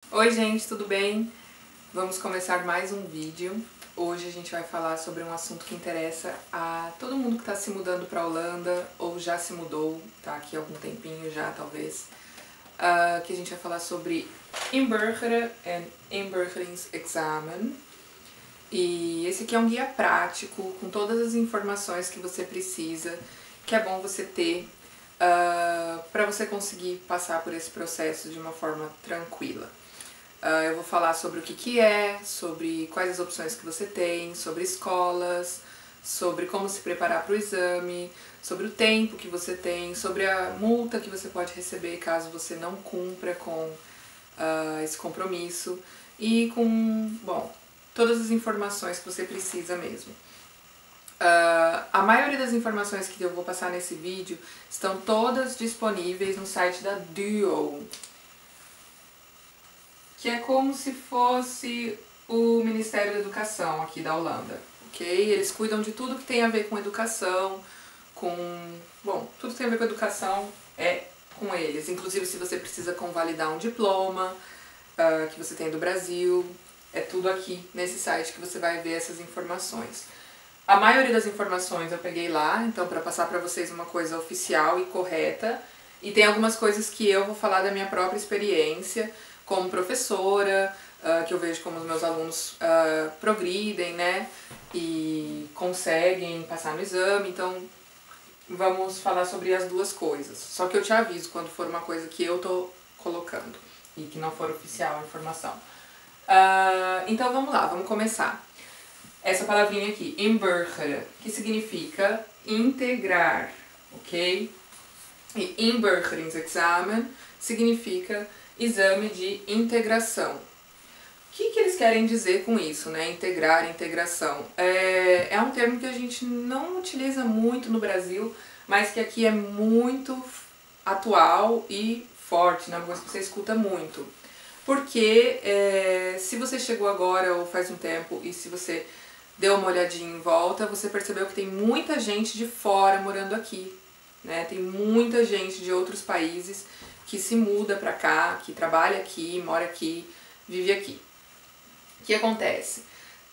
Oi gente, tudo bem? Vamos começar mais um vídeo. Hoje a gente vai falar sobre um assunto que interessa a todo mundo que está se mudando para a Holanda ou já se mudou, tá aqui há algum tempinho já talvez. Que a gente vai falar sobre inburgeren e inburgeringsexamen. E esse aqui é um guia prático com todas as informações que você precisa, que é bom você ter para você conseguir passar por esse processo de uma forma tranquila. Eu vou falar sobre o que é, sobre quais as opções que você tem, sobre escolas, sobre como se preparar para o exame, sobre o tempo que você tem, sobre a multa que você pode receber caso você não cumpra com esse compromisso e com, bom, todas as informações que você precisa mesmo. A maioria das informações que eu vou passar nesse vídeo estão todas disponíveis no site da Duo, que é como se fosse o Ministério da Educação aqui da Holanda, ok? Eles cuidam de tudo que tem a ver com educação, tudo que tem a ver com educação é com eles. Inclusive se você precisa convalidar um diploma que você tem do Brasil, é tudo aqui nesse site que você vai ver essas informações. A maioria das informações eu peguei lá, então para passar para vocês uma coisa oficial e correta, e tem algumas coisas que eu vou falar da minha própria experiência como professora, que eu vejo como os meus alunos progridem, né, e conseguem passar no exame, então vamos falar sobre as duas coisas. Só que eu te aviso quando for uma coisa que eu tô colocando e que não for oficial a informação. Então vamos lá, vamos começar. Essa palavrinha aqui, inburgeren, que significa integrar, ok? E inburgeringsexamen significa exame de integração. O que eles querem dizer com isso, né? Integrar, integração. É um termo que a gente não utiliza muito no Brasil, mas que aqui é muito atual e forte, né? Uma coisa que você escuta muito. Porque se você chegou agora ou faz um tempo e se você deu uma olhadinha em volta, você percebeu que tem muita gente de fora morando aqui, né? Tem muita gente de outros países que se muda pra cá, que trabalha aqui, mora aqui, vive aqui. O que acontece?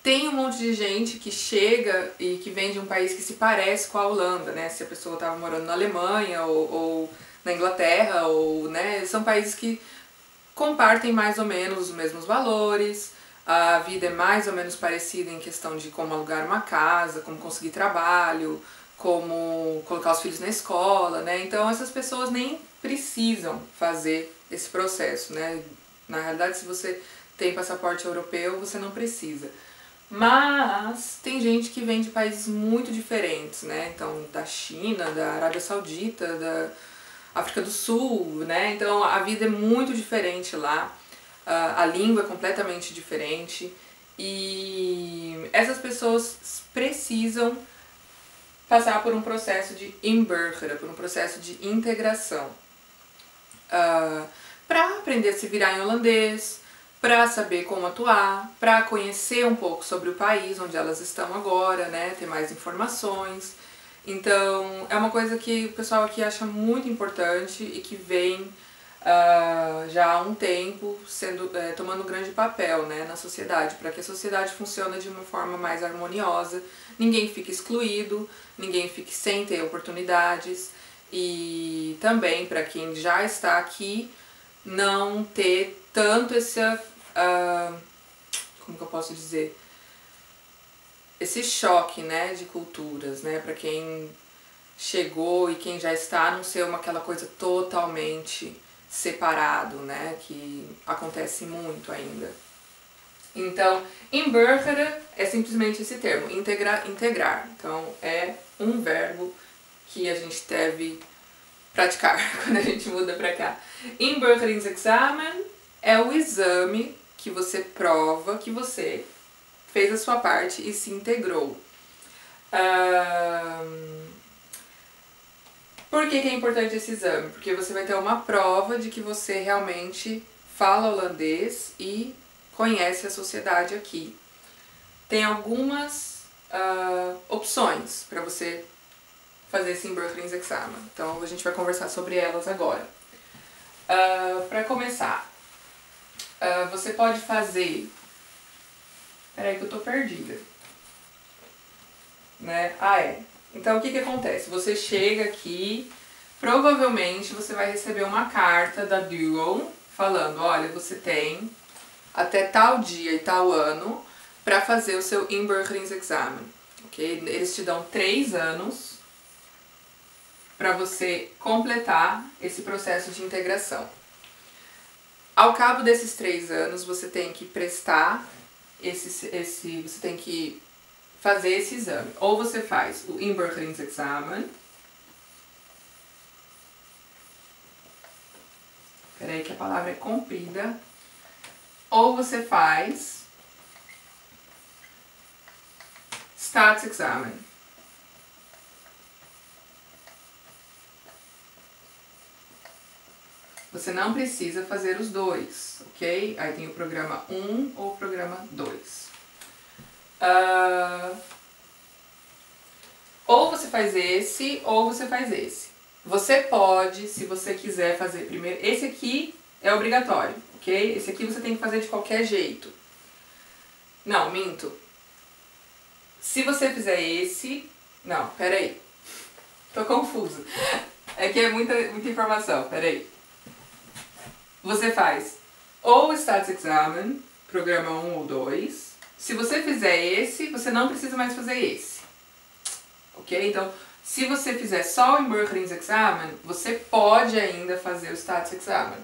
Tem um monte de gente que chega e que vem de um país que se parece com a Holanda, né? Se a pessoa estava morando na Alemanha ou na Inglaterra, ou, né? São países que compartem mais ou menos os mesmos valores, a vida é mais ou menos parecida em questão de como alugar uma casa, como conseguir trabalho, como colocar os filhos na escola, né? Então essas pessoas nem precisam fazer esse processo, né? Na realidade, se você tem passaporte europeu, você não precisa. Mas tem gente que vem de países muito diferentes, né? Então, da China, da Arábia Saudita, da África do Sul, né? Então a vida é muito diferente lá, a língua é completamente diferente e essas pessoas precisam passar por um processo de inburgeren, por um processo de integração, para aprender a se virar em holandês, para saber como atuar, para conhecer um pouco sobre o país onde elas estão agora, né? Ter mais informações. Então, é uma coisa que o pessoal aqui acha muito importante e que vem já há um tempo tomando um grande papel, né, na sociedade, para que a sociedade funcione de uma forma mais harmoniosa, ninguém fique excluído, ninguém fique sem ter oportunidades e também para quem já está aqui não ter tanto como que eu posso dizer, esse choque, né, de culturas, né, para quem chegou e quem já está não ser aquela coisa totalmente separado, né, que acontece muito ainda. Então, inburgeren é simplesmente esse termo, integrar. Então, é um verbo que a gente deve praticar quando a gente muda para cá. Inburgeringsexamen é o exame que você prova que você fez a sua parte e se integrou. Por que é importante esse exame? Porque você vai ter uma prova de que você realmente fala holandês e conhece a sociedade aqui. Tem algumas opções para você fazer esse inburgeringsexamen. Então a gente vai conversar sobre elas agora. Para começar, você pode fazer... Peraí que eu tô perdida. Né? Então o que acontece? Você chega aqui, provavelmente você vai receber uma carta da Duo falando, olha, você tem até tal dia e tal ano para fazer o seu inburgeringsexamen, ok? Eles te dão 3 anos para você completar esse processo de integração. Ao cabo desses 3 anos, você tem que prestar você tem que fazer esse exame. Ou você faz o inburgeringsexamen. Peraí que a palavra é comprida. Ou você faz staatsexamen. Você não precisa fazer os dois, ok? Aí tem o programa 1 ou o programa 2. Ou você faz esse, ou você faz esse. Você pode, se você quiser fazer primeiro... Esse aqui é obrigatório, ok? Esse aqui você tem que fazer de qualquer jeito. Não, minto. Se você fizer esse... Não, peraí. Tô confusa. É que é muita informação, peraí. Você faz ou o staatsexamen, programa 1 ou 2. Se você fizer esse, você não precisa mais fazer esse. Ok? Então, se você fizer só o inburgeringsexamen, você pode ainda fazer o staatsexamen.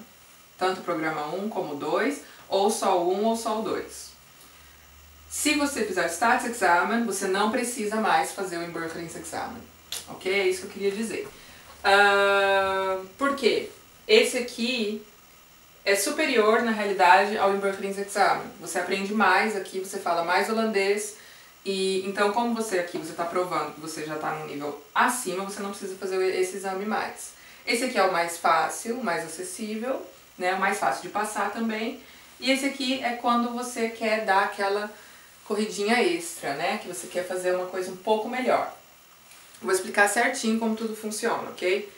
Tanto o programa 1 como o 2, ou só o 1 ou só o 2. Se você fizer o staatsexamen, você não precisa mais fazer o inburgeringsexamen. Ok? É isso que eu queria dizer. Por quê? Esse aqui é superior, na realidade, ao inburgeringsexamen. Você aprende mais aqui, você fala mais holandês. E então, como você aqui está provando que você já está num nível acima, você não precisa fazer esse exame mais. Esse aqui é o mais fácil, o mais acessível, né, o mais fácil de passar também. E esse aqui é quando você quer dar aquela corridinha extra, né, que você quer fazer uma coisa um pouco melhor. Vou explicar certinho como tudo funciona, ok?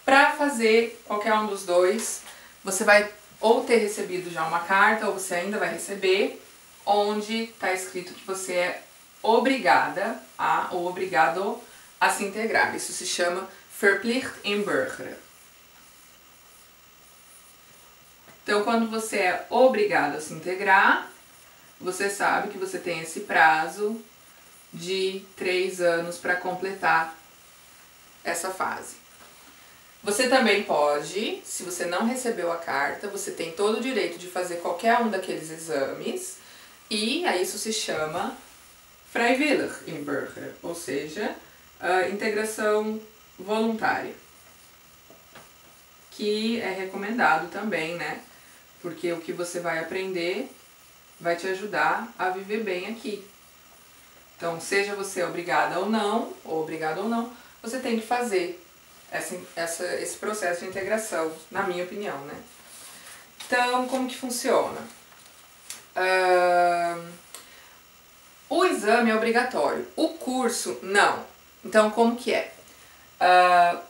Para fazer qualquer um dos dois, você vai ou ter recebido já uma carta, ou você ainda vai receber, onde está escrito que você é obrigada ou obrigado a se integrar. Isso se chama verplicht inburgeren. Então, quando você é obrigado a se integrar, você sabe que você tem esse prazo de 3 anos para completar essa fase. Você também pode, se você não recebeu a carta, você tem todo o direito de fazer qualquer um daqueles exames, e aí isso se chama vrijwillig inburgeren, ou seja, integração voluntária, que é recomendado também, né? Porque o que você vai aprender vai te ajudar a viver bem aqui. Então, seja você obrigada ou não, você tem que fazer esse processo de integração, na minha opinião, né? Então, como que funciona? O exame é obrigatório, o curso não. Então, como que é?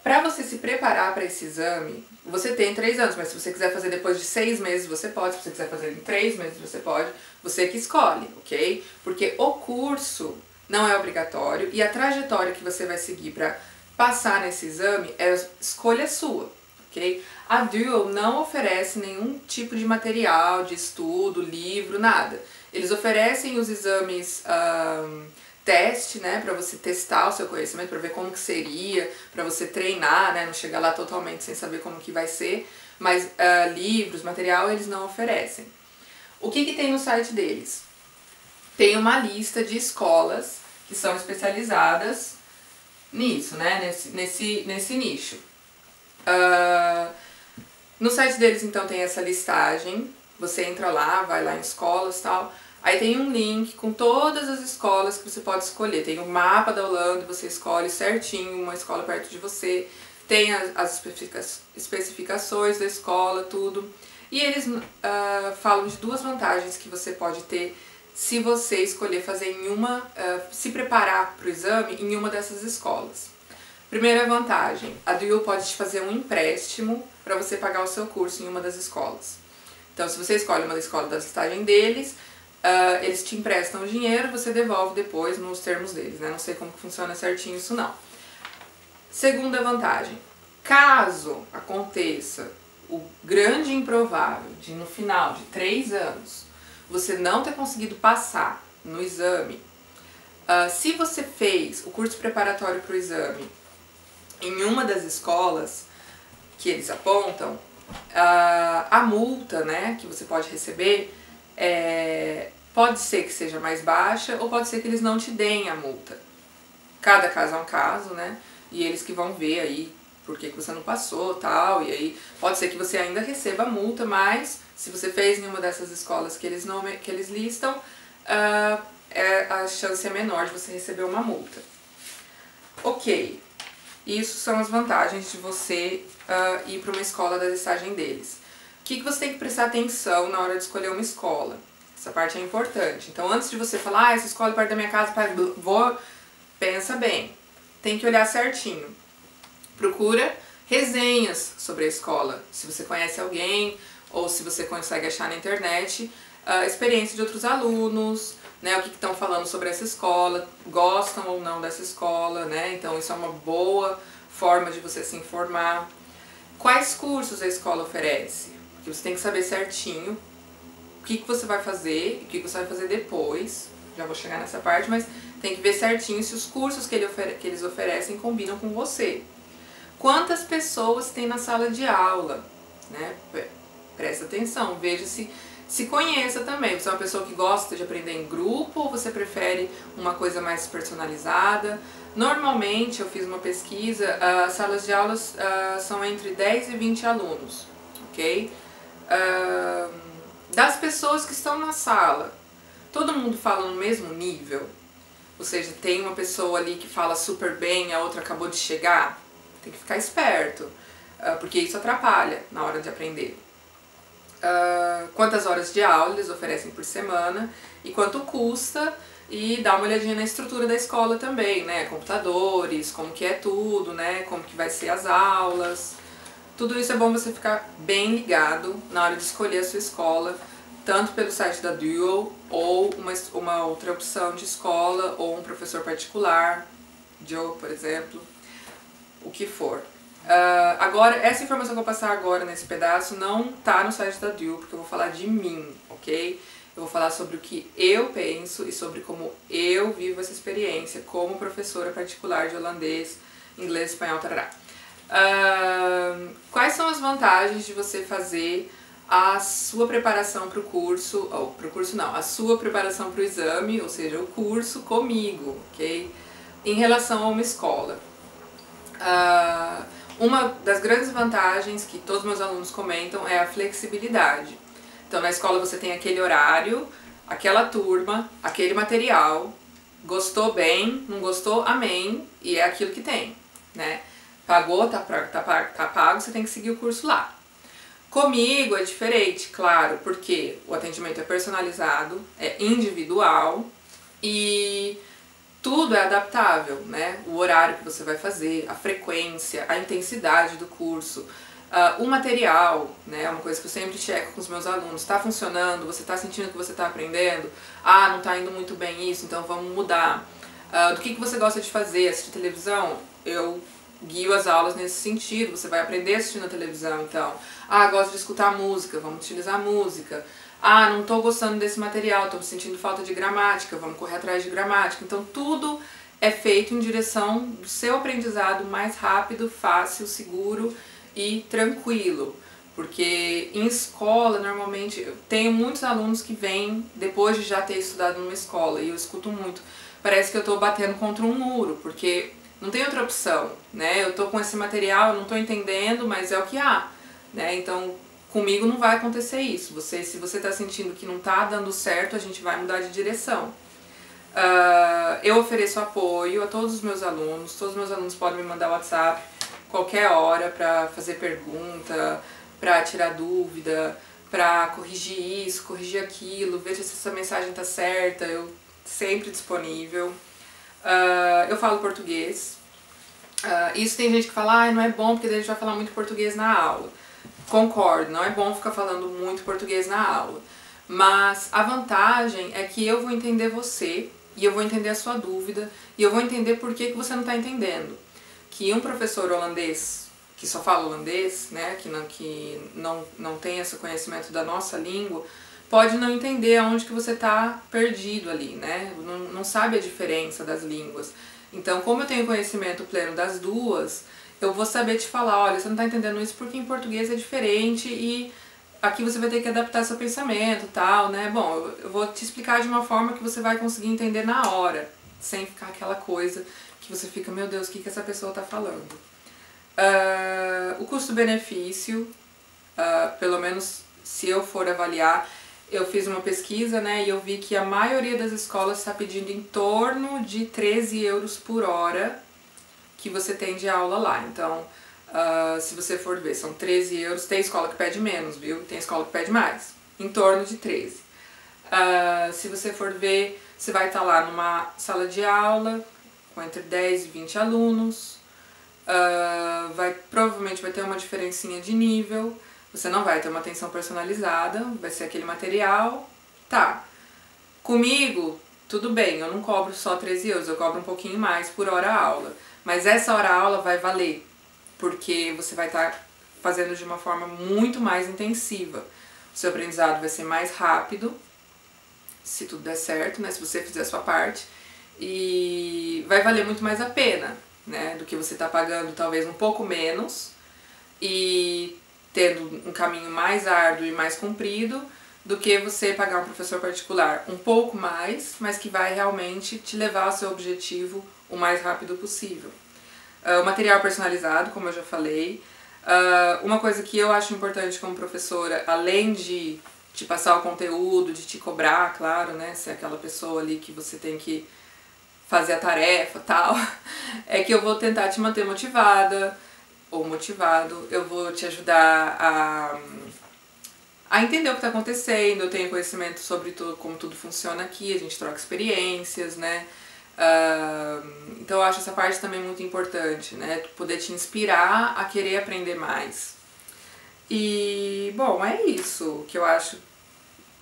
Para você se preparar para esse exame, você tem 3 anos, mas se você quiser fazer depois de 6 meses, você pode. Se você quiser fazer em 3 meses, você pode. Você que escolhe, ok? Porque o curso não é obrigatório e a trajetória que você vai seguir para passar nesse exame é escolha sua, ok? A Duo não oferece nenhum tipo de material, de estudo, livro, nada. Eles oferecem os exames teste, né, para você testar o seu conhecimento, para ver como que seria, para você treinar, né, não chegar lá totalmente sem saber como que vai ser, mas livros, material, eles não oferecem. O que tem no site deles? Tem uma lista de escolas que são especializadas nisso, né, nesse nicho. No site deles, então, tem essa listagem, você entra lá, vai lá em escolas e tal, aí tem um link com todas as escolas que você pode escolher, tem um mapa da Holanda, você escolhe certinho uma escola perto de você, tem as especificações da escola, tudo, e eles falam de 2 vantagens que você pode ter se você escolher fazer se preparar para o exame em uma dessas escolas. Primeira vantagem, a Duo pode te fazer um empréstimo para você pagar o seu curso em uma das escolas. Então, se você escolhe uma escola da listagem deles, eles te emprestam o dinheiro, você devolve depois nos termos deles, né? Não sei como que funciona certinho isso não. Segunda vantagem, caso aconteça o grande improvável de no final de 3 anos você não ter conseguido passar no exame, se você fez o curso preparatório para o exame em uma das escolas que eles apontam, a multa, né, que você pode receber pode ser que seja mais baixa ou pode ser que eles não te deem a multa. Cada caso é um caso, né? E eles que vão ver aí por que você não passou, tal, e aí pode ser que você ainda receba a multa, mas se você fez em uma dessas escolas que eles listam, a chance é menor de você receber uma multa. Ok, isso são as vantagens de você ir para uma escola da listagem deles. O que você tem que prestar atenção na hora de escolher uma escola? Essa parte é importante. Então, antes de você falar, essa escola é perto da minha casa, pensa bem. Tem que olhar certinho. Procura resenhas sobre a escola. Se você conhece alguém ou se você consegue achar na internet, a experiência de outros alunos, né, o que estão falando sobre essa escola, gostam ou não dessa escola, né? Então isso é uma boa forma de você se informar. Quais cursos a escola oferece? Porque você tem que saber certinho o que você vai fazer e o que você vai fazer depois. Já vou chegar nessa parte, mas tem que ver certinho se os cursos que eles oferecem combinam com você. Quantas pessoas tem na sala de aula, né? Presta atenção, veja se conheça também. Você é uma pessoa que gosta de aprender em grupo ou você prefere uma coisa mais personalizada? Normalmente, eu fiz uma pesquisa, as salas de aulas são entre 10 e 20 alunos, ok? Das pessoas que estão na sala, todo mundo fala no mesmo nível? Ou seja, tem uma pessoa ali que fala super bem, a outra acabou de chegar? Tem que ficar esperto, porque isso atrapalha na hora de aprender. Quantas horas de aula eles oferecem por semana e quanto custa, e dá uma olhadinha na estrutura da escola também, né? Computadores, como que é tudo, né? Como que vai ser as aulas. Tudo isso é bom você ficar bem ligado na hora de escolher a sua escola, tanto pelo site da Dual ou uma outra opção de escola ou um professor particular, Joe, por exemplo, o que for. Agora, essa informação que eu vou passar agora nesse pedaço não tá no site da Dual, porque eu vou falar de mim, ok? Eu vou falar sobre o que eu penso e sobre como eu vivo essa experiência como professora particular de holandês, inglês, espanhol, tarará. Quais são as vantagens de você fazer a sua preparação para o curso, ou para o curso não, a sua preparação para o exame, ou seja, o curso comigo, ok? Em relação a uma escola. Uma das grandes vantagens que todos meus alunos comentam é a flexibilidade. Então na escola você tem aquele horário, aquela turma, aquele material, gostou bem, não gostou, amém, e é aquilo que tem, né? Pagou, tá pago, você tem que seguir o curso lá. Comigo é diferente, claro, porque o atendimento é personalizado, é individual e tudo é adaptável, né? O horário que você vai fazer, a frequência, a intensidade do curso, o material, né? Uma coisa que eu sempre checo com os meus alunos, está funcionando, você está sentindo que você está aprendendo, não está indo muito bem isso, então vamos mudar. Do que você gosta de fazer, assistir televisão? Eu guio as aulas nesse sentido, você vai aprender assistindo a televisão, então. Gosto de escutar música, vamos utilizar música. Não estou gostando desse material, estou sentindo falta de gramática, vamos correr atrás de gramática. Então tudo é feito em direção do seu aprendizado mais rápido, fácil, seguro e tranquilo. Porque em escola, normalmente, eu tenho muitos alunos que vêm depois de já ter estudado numa escola e eu escuto muito. Parece que eu estou batendo contra um muro, porque não tem outra opção, né? Eu estou com esse material, eu não estou entendendo, mas é o que há, né? Então, comigo não vai acontecer isso. Se você está sentindo que não está dando certo, a gente vai mudar de direção. Eu ofereço apoio a todos os meus alunos podem me mandar WhatsApp qualquer hora para fazer pergunta, para tirar dúvida, para corrigir isso, corrigir aquilo, ver se essa mensagem está certa, eu sempre disponível. Eu falo português. Isso tem gente que fala, não é bom porque daí a gente vai falar muito português na aula. Concordo, não é bom ficar falando muito português na aula, mas a vantagem é que eu vou entender você e eu vou entender a sua dúvida e eu vou entender por que você não está entendendo. Que um professor holandês que só fala holandês, né, que não tem esse conhecimento da nossa língua, pode não entender aonde que você está perdido ali, né, não sabe a diferença das línguas. Então, como eu tenho conhecimento pleno das duas, eu vou saber te falar, olha, você não está entendendo isso porque em português é diferente e aqui você vai ter que adaptar seu pensamento, tal, né? Bom, eu vou te explicar de uma forma que você vai conseguir entender na hora, sem ficar aquela coisa que você fica, meu Deus, o que essa pessoa está falando? O custo-benefício, pelo menos se eu for avaliar, eu fiz uma pesquisa, né, e eu vi que a maioria das escolas está pedindo em torno de 13 euros por hora que você tem de aula lá. Então, se você for ver, são 13 euros, tem escola que pede menos, viu? Tem escola que pede mais, em torno de 13. Se você for ver, você vai estar lá numa sala de aula com entre 10 e 20 alunos, provavelmente vai ter uma diferencinha de nível, você não vai ter uma atenção personalizada, vai ser aquele material, tá. Comigo, tudo bem, eu não cobro só 13 euros, eu cobro um pouquinho mais por hora aula, mas essa hora aula vai valer, porque você vai estar fazendo de uma forma muito mais intensiva. O seu aprendizado vai ser mais rápido, se tudo der certo, né, se você fizer a sua parte, e vai valer muito mais a pena, né, do que você tá pagando talvez um pouco menos e tendo um caminho mais árduo e mais comprido do que você pagar um professor particular um pouco mais, mas que vai realmente te levar ao seu objetivo o mais rápido possível. O material personalizado, como eu já falei. Uma coisa que eu acho importante como professora, além de te passar o conteúdo, de te cobrar, claro, né, ser aquela pessoa ali que você tem que fazer a tarefa e tal, é que eu vou tentar te manter motivada ou motivado, eu vou te ajudar a entender o que está acontecendo, eu tenho conhecimento sobre tudo, como tudo funciona aqui, a gente troca experiências, né, então eu acho essa parte também muito importante, né, poder te inspirar a querer aprender mais. E, bom, é isso que eu acho,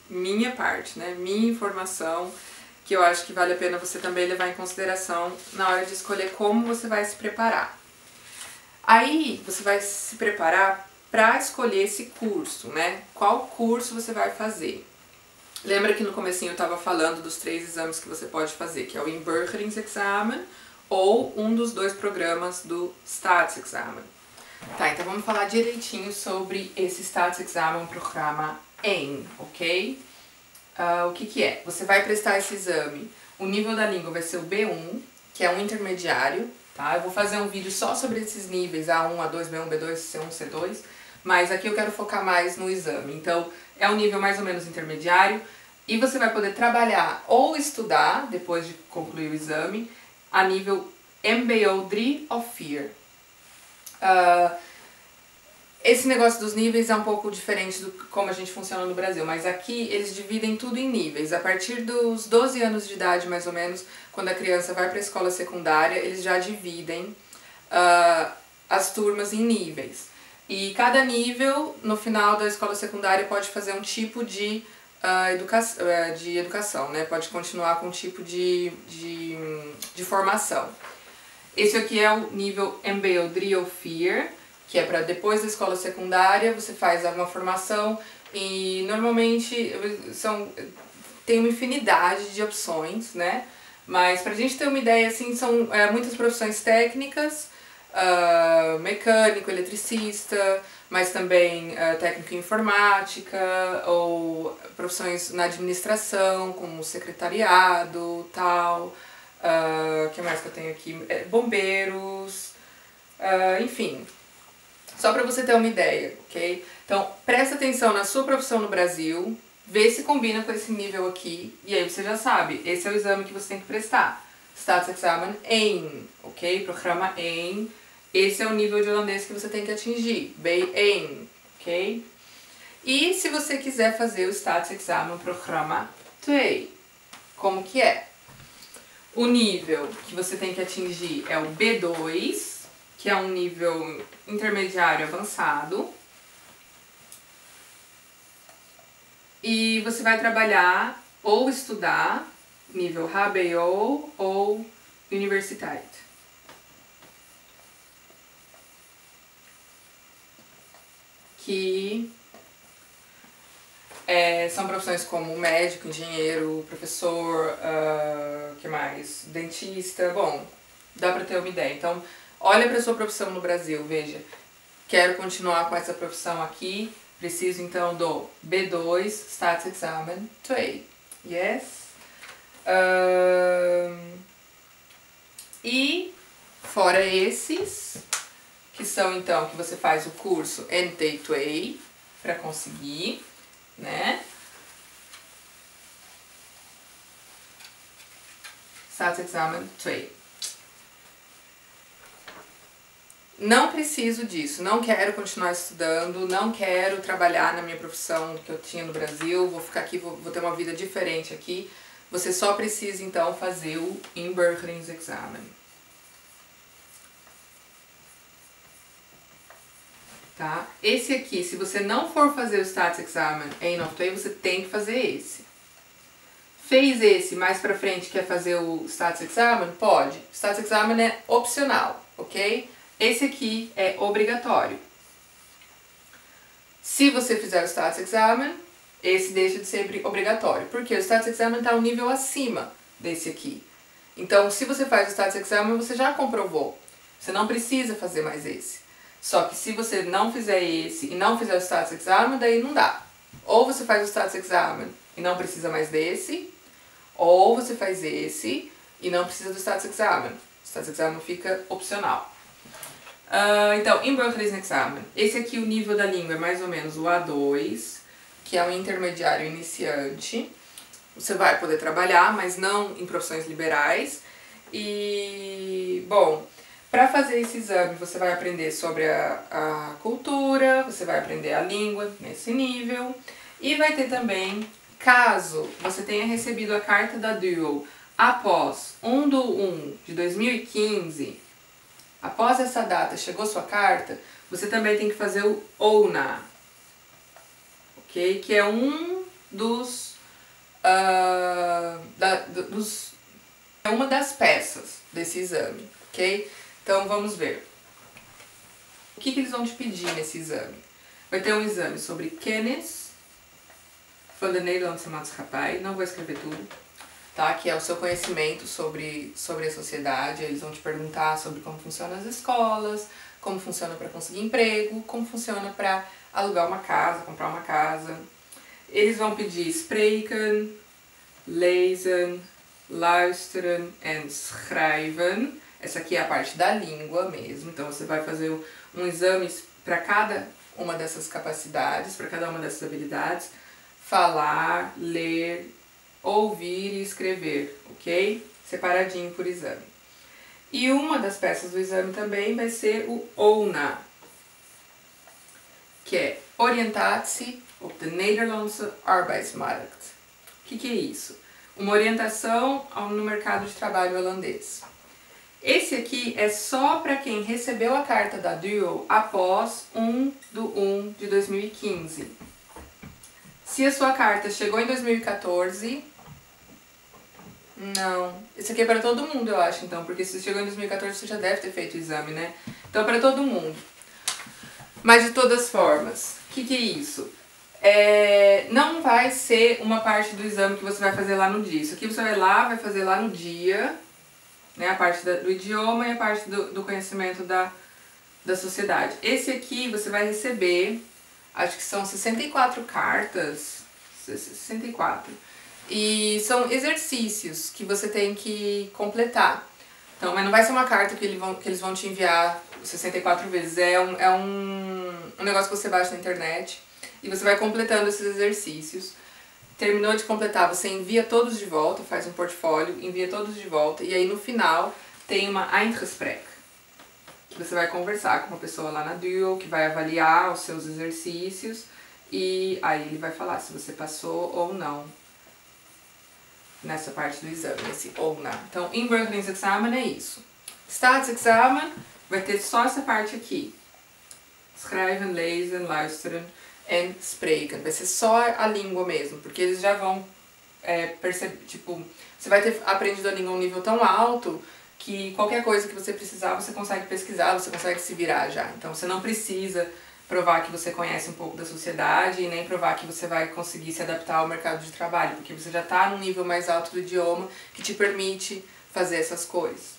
minha parte, né, minha informação, que eu acho que vale a pena você também levar em consideração na hora de escolher como você vai se preparar. Aí você vai se preparar para escolher esse curso, né? Qual curso você vai fazer? Lembra que no comecinho eu estava falando dos 3 exames que você pode fazer, que é o Inburgeringsexamen ou um dos 2 programas do Staatsexamen. Tá, então vamos falar direitinho sobre esse Staatsexamen Programa 1, ok? O que é? Você vai prestar esse exame, o nível da língua vai ser o B1, que é um intermediário, tá? Eu vou fazer um vídeo só sobre esses níveis, A1, A2, B1, B2, C1, C2, mas aqui eu quero focar mais no exame. Então, é um nível mais ou menos intermediário e você vai poder trabalhar ou estudar, depois de concluir o exame, a nível MBO3 of Fear. Esse negócio dos níveis é um pouco diferente do como a gente funciona no Brasil, mas aqui eles dividem tudo em níveis. A partir dos 12 anos de idade, mais ou menos, quando a criança vai para a escola secundária, eles já dividem as turmas em níveis. E cada nível, no final da escola secundária, pode fazer um tipo de educação, né? Pode continuar com um tipo de formação. Esse aqui é o nível MBO3 of Fear, que é para depois da escola secundária, você faz alguma formação e normalmente tem uma infinidade de opções, né? Mas pra gente ter uma ideia, assim, são muitas profissões técnicas, mecânico, eletricista, mas também técnico em informática, ou profissões na administração, como secretariado, tal, que mais que eu tenho aqui? Bombeiros, enfim. Só para você ter uma ideia, ok? Então, presta atenção na sua profissão no Brasil, vê se combina com esse nível aqui, e aí você já sabe, esse é o exame que você tem que prestar. Staatsexamen 1, ok? Programa 1. Esse é o nível de holandês que você tem que atingir, B1, ok? E se você quiser fazer o Staatsexamen Programa 2, como que é? O nível que você tem que atingir é o B2, que é um nível intermediário avançado. E você vai trabalhar ou estudar nível HBO ou Universiteit. Que são profissões como médico, engenheiro, professor, que mais? Dentista. Bom, dá pra ter uma ideia. Então, olha pra sua profissão no Brasil, veja. Quero continuar com essa profissão aqui. Preciso então do B2 Staatsexamen 2. Yes? E fora esses, que são então que você faz o curso NT2 para conseguir, né? Staatsexamen 2. Não preciso disso, não quero continuar estudando, não quero trabalhar na minha profissão que eu tinha no Brasil, vou ficar aqui, vou ter uma vida diferente aqui. Você só precisa então fazer o Inburgeringsexamen. Tá? Esse aqui, se você não for fazer o Staatsexamen 1 of 2, você tem que fazer esse. Fez esse, mais pra frente quer fazer o Staatsexamen? Pode. O Staatsexamen é opcional, ok? Esse aqui é obrigatório. Se você fizer o Staatsexamen, esse deixa de ser obrigatório, porque o Staatsexamen está um nível acima desse aqui. Então, se você faz o Staatsexamen, você já comprovou. Você não precisa fazer mais esse. Só que se você não fizer esse e não fizer o Staatsexamen, daí não dá. Ou você faz o Staatsexamen e não precisa mais desse, ou você faz esse e não precisa do Staatsexamen. O Staatsexamen fica opcional. Então, Inburgeringsexamen. Esse aqui, o nível da língua é mais ou menos o A2, que é o intermediário iniciante. Você vai poder trabalhar, mas não em profissões liberais. E, bom, para fazer esse exame, você vai aprender sobre a cultura, você vai aprender a língua nesse nível. E vai ter também, caso você tenha recebido a carta da DUO após 1/1 de 2015, após essa data chegou sua carta, você também tem que fazer o ONA, ok? Que é um é uma das peças desse exame, ok? Então vamos ver. O que eles vão te pedir nesse exame? Vai ter um exame sobre kennis van de Nederlandse maatschappij, não vou escrever tudo, tá? Que é o seu conhecimento sobre a sociedade. Eles vão te perguntar sobre como funcionam as escolas, como funciona para conseguir emprego, como funciona para alugar uma casa, comprar uma casa. Eles vão pedir spreken, lezen, luisteren en schrijven. Essa aqui é a parte da língua mesmo, então você vai fazer um exame para cada uma dessas capacidades, para cada uma dessas habilidades. Falar, ler, ouvir e escrever, ok? Separadinho por exame. E uma das peças do exame também vai ser o ONA, que é Oriëntatie op de Nederlandse arbeidsmarkt. O que é isso? Uma orientação no mercado de trabalho holandês. Esse aqui é só para quem recebeu a carta da DUO após 1/1 de 2015. Se a sua carta chegou em 2014... Não, esse aqui é para todo mundo, eu acho, então, porque se chegou em 2014 você já deve ter feito o exame, né? Então é para todo mundo. Mas de todas formas, o que é isso? Não vai ser uma parte do exame que você vai fazer lá no dia. Isso aqui você vai fazer lá no dia, né? A parte do idioma e a parte do conhecimento da sociedade. Esse aqui você vai receber, acho que são 64 cartas, 64. E são exercícios que você tem que completar. Então, mas não vai ser uma carta que eles vão te enviar 64 vezes. É um negócio que você baixa na internet e você vai completando esses exercícios. Terminou de completar, você envia todos de volta, faz um portfólio, envia todos de volta. E aí no final tem uma Eindgesprek, que você vai conversar com uma pessoa lá na DUO que vai avaliar os seus exercícios. E aí ele vai falar se você passou ou não nessa parte do exame, esse ONA. Então, Inburgeringsexamen é isso. Staatsexamen vai ter só essa parte aqui. Schrijven, lezen, luisteren and spreken. Vai ser só a língua mesmo, porque eles já vão perceber, tipo, você vai ter aprendido a língua a um nível tão alto que qualquer coisa que você precisar, você consegue pesquisar, você consegue se virar já. Então você não precisa provar que você conhece um pouco da sociedade e nem provar que você vai conseguir se adaptar ao mercado de trabalho, porque você já está num nível mais alto do idioma que te permite fazer essas coisas.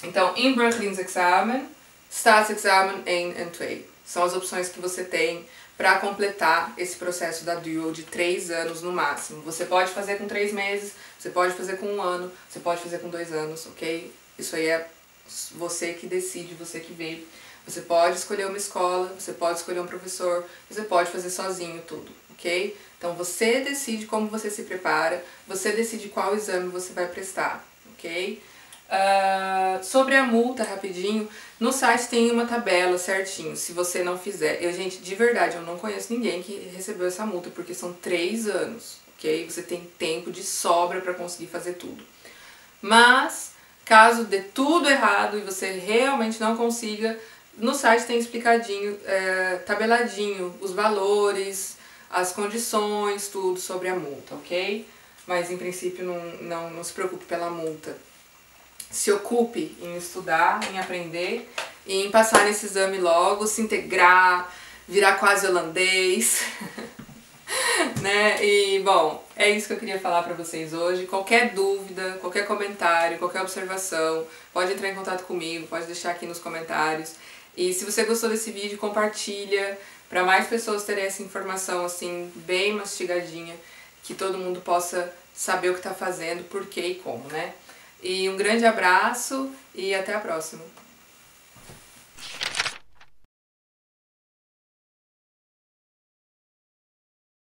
Então, inburgeringsexamen, staatsexamen 1 e 2. São as opções que você tem para completar esse processo da DUO de 3 anos no máximo. Você pode fazer com 3 meses, você pode fazer com 1 ano, você pode fazer com 2 anos, ok? Isso aí é você que decide, você que vê. Você pode escolher uma escola, você pode escolher um professor, você pode fazer sozinho tudo, ok? Então você decide como você se prepara, você decide qual exame você vai prestar, ok? Sobre a multa, rapidinho, no site tem uma tabela certinho, se você não fizer. Gente, de verdade, eu não conheço ninguém que recebeu essa multa, porque são 3 anos, ok? Você tem tempo de sobra para conseguir fazer tudo. Mas, caso dê tudo errado e você realmente não consiga, no site tem explicadinho, tabeladinho, os valores, as condições, tudo sobre a multa, ok? Mas, em princípio, não se preocupe pela multa. Se ocupe em estudar, em aprender e em passar nesse exame logo, se integrar, virar quase holandês, né? E, bom, é isso que eu queria falar pra vocês hoje. Qualquer dúvida, qualquer comentário, qualquer observação, pode entrar em contato comigo, pode deixar aqui nos comentários. E se você gostou desse vídeo, compartilha para mais pessoas terem essa informação assim, bem mastigadinha, que todo mundo possa saber o que tá fazendo, por quê e como, né? E um grande abraço e até a próxima!